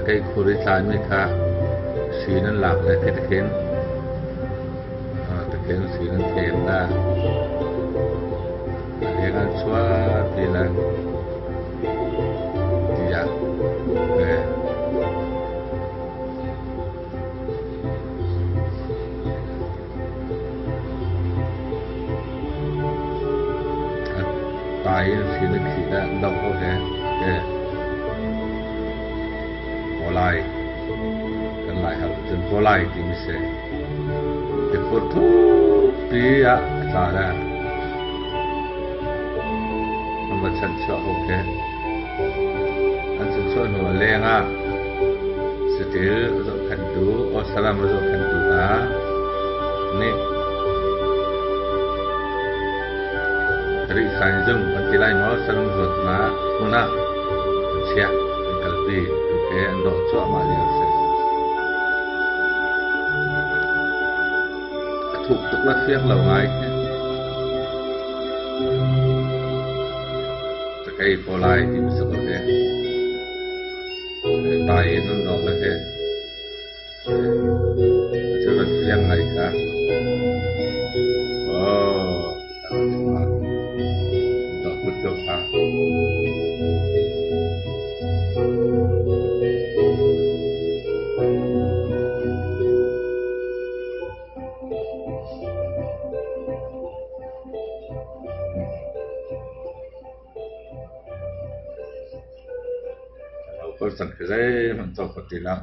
cái khu đi lại mới khá xí nó lạc lại cái thực hiện xí nó thiền ra để ăn xóa thì là dạ về tài xí nó khí ra đâu có thể có lại kan lại học chân có lại thì mình sẽ cái phút thu tí ạ ta ra mà chân cho ok anh chân cho nó lên à sẽ tới rồi khăn đủ ở salam rồi khăn đủ ta nè dari sai zoom pati lai mo salam rồi na muna siap kalbi okay ando cho mà liền sẽ thuộc tục lát phiếc lầu ngay cái phô lai thì mình sẽ có thể tay nó đỏ là thế chứ là phiếc này cả đỏ bứt đâu cả có sẵn cái mình cho Phật thì lắm